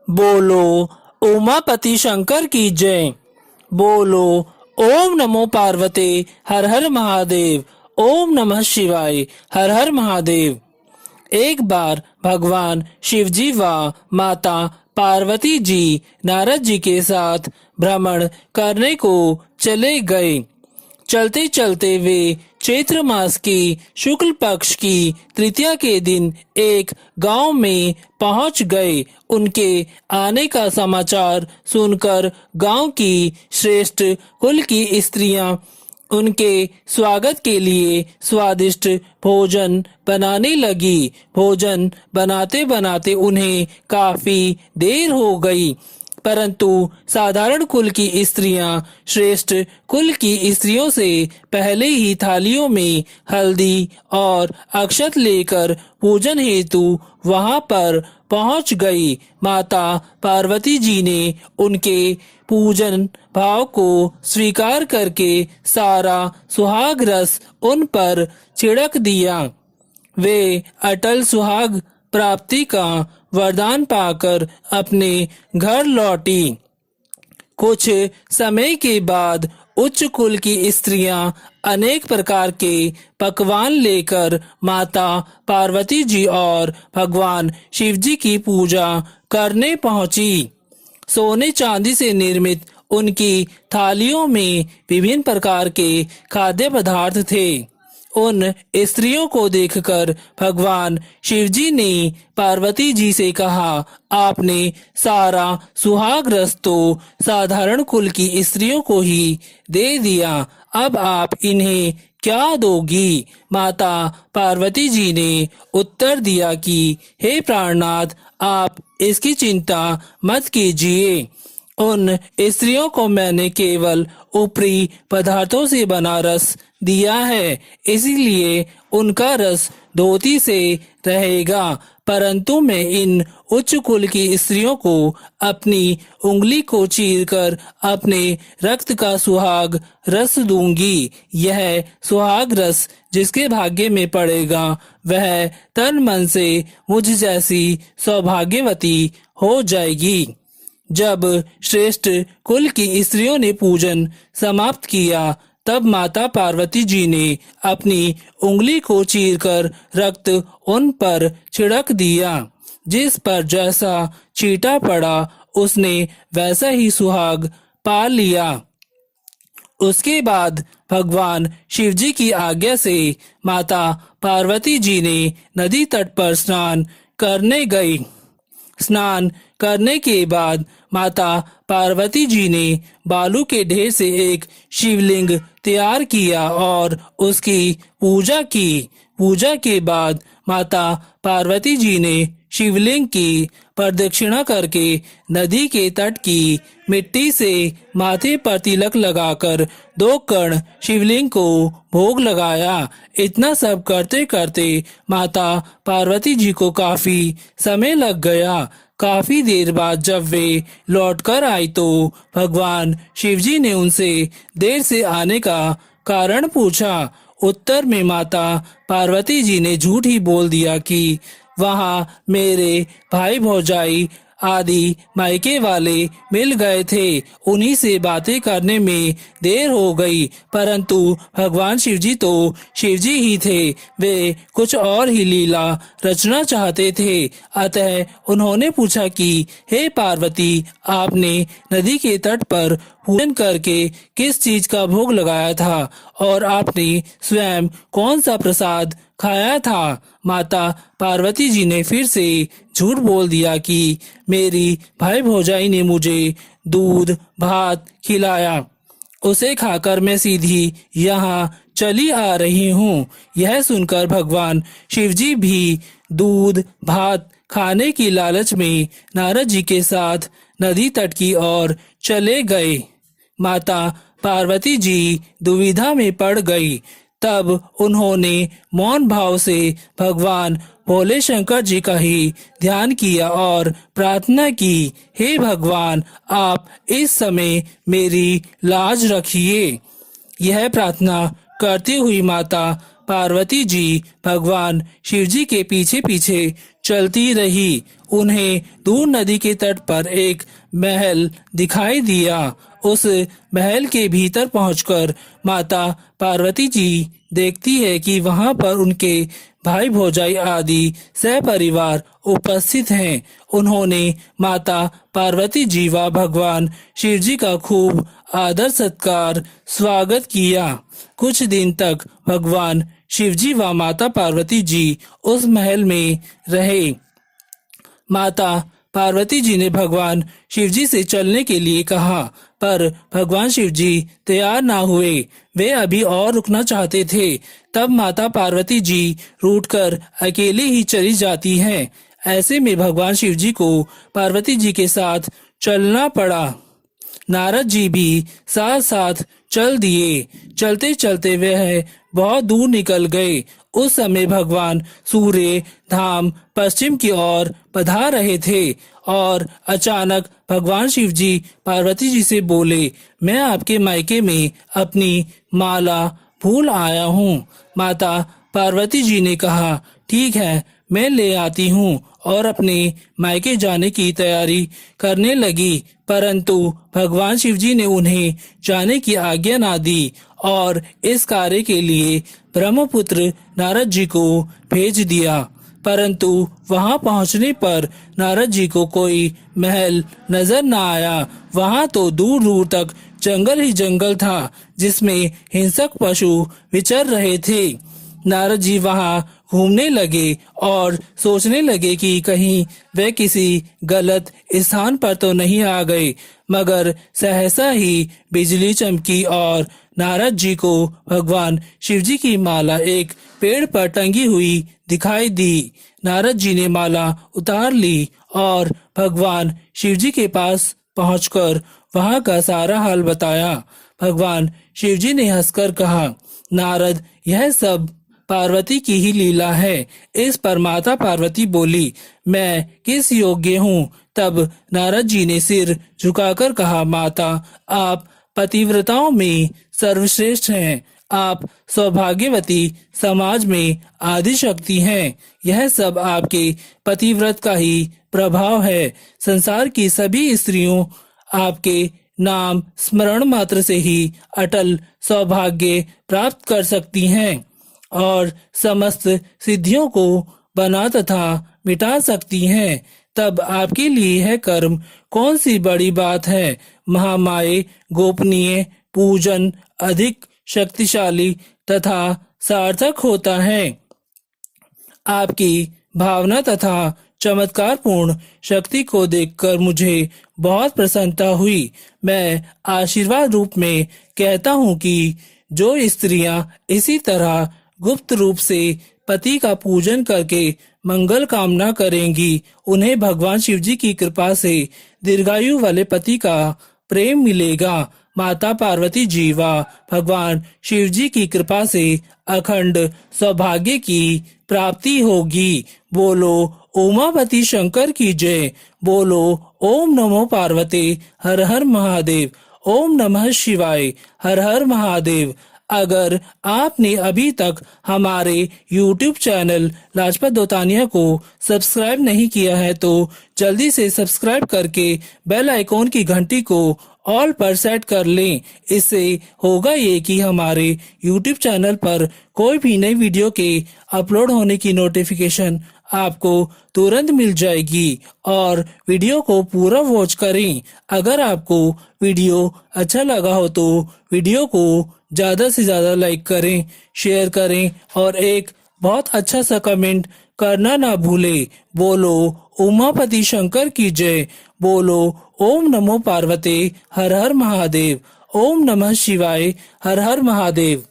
बोलो उमापति शंकर की जय। बोलो ओम नमो पार्वते हर हर महादेव। ओम नमः शिवाय हर हर महादेव। एक बार भगवान शिवजी व माता पार्वती जी नारद जी के साथ भ्रमण करने को चले गए। चलते चलते वे चैत्र मास की शुक्ल पक्ष की तृतीया के दिन एक गांव में पहुंच गए। उनके आने का समाचार सुनकर गांव की श्रेष्ठ कुल की स्त्रियां उनके स्वागत के लिए स्वादिष्ट भोजन बनाने लगी। भोजन बनाते बनाते उन्हें काफी देर हो गई, परंतु साधारण कुल की स्त्रियां श्रेष्ठ कुल की स्त्रियों से पहले ही थालियों में हल्दी और अक्षत लेकर पूजन हेतु वहां पर पहुंच गई। माता पार्वती जी ने उनके पूजन भाव को स्वीकार करके सारा सुहाग रस उन पर छिड़क दिया। वे अटल सुहाग प्राप्ति का वरदान पाकर अपने घर लौटी। कुछ समय के बाद उच्च कुल की स्त्रियां अनेक प्रकार के पकवान लेकर माता पार्वती जी और भगवान शिव जी की पूजा करने पहुंची। सोने चांदी से निर्मित उनकी थालियों में विभिन्न प्रकार के खाद्य पदार्थ थे। उन स्त्रियों को देखकर भगवान शिवजी ने पार्वती जी से कहा, आपने सारा सुहाग रस तो साधारण कुल की स्त्रियों को ही दे दिया, अब आप इन्हें क्या दोगी? माता पार्वती जी ने उत्तर दिया कि हे प्राणनाथ, आप इसकी चिंता मत कीजिए। उन स्त्रियों को मैंने केवल ऊपरी पदार्थों से बना रस दिया है, इसीलिए उनका रस धोती से रहेगा, परंतु मैं इन उच्च कुल की स्त्रियों को अपनी उंगली को चीरकर अपने रक्त का सुहाग रस दूंगी। यह सुहाग रस जिसके भाग्य में पड़ेगा वह तन मन से मुझ जैसी सौभाग्यवती हो जाएगी। जब श्रेष्ठ कुल की स्त्रियों ने पूजन समाप्त किया, तब माता पार्वती जी ने अपनी उंगली को चीरकर रक्त उन पर छिड़क दिया। जिस पर जैसा छींटा पड़ा उसने वैसा ही सुहाग पा लिया। उसके बाद भगवान शिवजी की आज्ञा से माता पार्वती जी ने नदी तट पर स्नान करने गई। स्नान करने के बाद माता पार्वती जी ने बालू के ढेर से एक शिवलिंग तैयार किया और उसकी पूजा की। पूजा के बाद माता पार्वती जी ने शिवलिंग की प्रदक्षिणा करके नदी के तट की मिट्टी से माथे पर तिलक लगाकर 2 कण शिवलिंग को भोग लगाया। इतना सब करते करते माता पार्वती जी को काफी समय लग गया। काफी देर बाद जब वे लौटकर आई तो भगवान शिवजी ने उनसे देर से आने का कारण पूछा। उत्तर में माता पार्वती जी ने झूठ ही बोल दिया कि वहां मेरे भाई भौजाई आदि मायके वाले मिल गए थे, उन्हीं से बातें करने में देर हो गई। परंतु भगवान शिवजी तो शिवजी ही थे, वे कुछ और ही लीला रचना चाहते थे। अतः उन्होंने पूछा कि हे पार्वती, आपने नदी के तट पर पूजन करके किस चीज का भोग लगाया था और आपने स्वयं कौन सा प्रसाद खाया था? माता पार्वती जी ने फिर से झूठ बोल दिया कि मेरी भाई भौजाई ने मुझे दूध भात खिलाया, उसे खाकर मैं सीधी यहाँ चली आ रही हूँ। यह सुनकर भगवान शिवजी भी दूध भात खाने की लालच में नारद जी के साथ नदी तट की ओर चले गए। माता पार्वती जी दुविधा में पड़ गई। तब उन्होंने मौन भाव से भगवान भोले शंकर जी का ही ध्यान किया और प्रार्थना की, हे भगवान, आप इस समय मेरी लाज रखिए। यह प्रार्थना करती हुई माता पार्वती जी भगवान शिवजी के पीछे पीछे चलती रही। उन्हें दूर नदी के तट पर एक महल दिखाई दिया। उस महल के भीतर पहुंचकर माता पार्वती जी देखती है कि वहां पर उनके भाई भौजाई आदि सहपरिवार उपस्थित हैं। उन्होंने माता पार्वती जी व भगवान शिव जी का खूब आदर सत्कार स्वागत किया। कुछ दिन तक भगवान शिव जी व माता पार्वती जी उस महल में रहे। माता पार्वती जी ने भगवान शिव जी से चलने के लिए कहा, पर भगवान शिव जी तैयार ना हुए। वे अभी और रुकना चाहते थे। तब माता पार्वती जी रूठकर अकेले ही चली जाती हैं। ऐसे में भगवान शिव जी को पार्वती जी के साथ चलना पड़ा। नारद जी भी साथ साथ चल दिए। चलते चलते वह बहुत दूर निकल गए। उस समय भगवान सूर्य धाम पश्चिम की ओर पधार रहे थे और अचानक भगवान शिव जी पार्वती जी से बोले, मैं आपके मायके में अपनी माला भूल आया हूँ। माता पार्वती जी ने कहा, ठीक है, मैं ले आती हूँ, और अपने मायके जाने की तैयारी करने लगी। परंतु भगवान शिव जी ने उन्हें जाने की आज्ञा ना दी और इस कार्य के लिए ब्रह्मपुत्र नारद जी को भेज दिया। परंतु वहां पहुंचने पर नारद जी को कोई महल नजर न आया। वहां तो दूर दूर तक जंगल ही जंगल था, जिसमें हिंसक पशु विचर रहे थे। नारद जी वहां घूमने लगे और सोचने लगे कि कहीं वे किसी गलत स्थान पर तो नहीं आ गए। मगर सहसा ही बिजली चमकी और नारद जी को भगवान शिव जी की माला एक पेड़ पर टंगी हुई दिखाई दी। नारद जी ने माला उतार ली और भगवान शिव जी के पास पहुंचकर वहां का सारा हाल बताया। भगवान शिव जी ने हंसकर कहा, नारद, यह सब पार्वती की ही लीला है। इस पर माता पार्वती बोली, मैं किस योग्य हूँ? तब नारद जी ने सिर झुकाकर कहा, माता, आप पतिव्रताओं में सर्वश्रेष्ठ हैं। आप सौभाग्यवती समाज में आदि शक्ति हैं। यह सब आपके पतिव्रत का ही प्रभाव है। संसार की सभी स्त्रियों आपके नाम स्मरण मात्र से ही अटल सौभाग्य प्राप्त कर सकती हैं और समस्त सिद्धियों को बना तथा मिटा सकती हैं। तब आपके लिए यह कर्म कौन सी बड़ी बात है? महामाये गोपनीय पूजन अधिक शक्तिशाली तथा सार्थक होता है। आपकी भावना तथा चमत्कारपूर्ण शक्ति को देखकर मुझे बहुत प्रसन्नता हुई। मैं आशीर्वाद रूप में कहता हूँ कि जो स्त्रियां इसी तरह गुप्त रूप से पति का पूजन करके मंगल कामना करेंगी, उन्हें भगवान शिव जी की कृपा से दीर्घायु वाले पति का प्रेम मिलेगा। माता पार्वती जी व भगवान शिव जी की कृपा से अखंड सौभाग्य की प्राप्ति होगी। बोलो उमापति शंकर की जय। बोलो ओम नमो पार्वते हर हर महादेव। ओम नमः शिवाय। हर हर महादेव। अगर आपने अभी तक हमारे YouTube चैनल लाजपत दोतानिया को सब्सक्राइब नहीं किया है तो जल्दी से सब्सक्राइब करके बेल आइकॉन की घंटी को ऑल पर सेट कर लें। इससे होगा ये कि हमारे YouTube चैनल पर कोई भी नई वीडियो के अपलोड होने की नोटिफिकेशन आपको तुरंत मिल जाएगी और वीडियो को पूरा वॉच करें। अगर आपको वीडियो अच्छा लगा हो तो वीडियो को ज्यादा से ज्यादा लाइक करें, शेयर करें और एक बहुत अच्छा सा कमेंट करना ना भूलें। बोलो उमापति शंकर की जय। बोलो ओम नमो पार्वते हर हर महादेव। ओम नमः शिवाय। हर हर महादेव।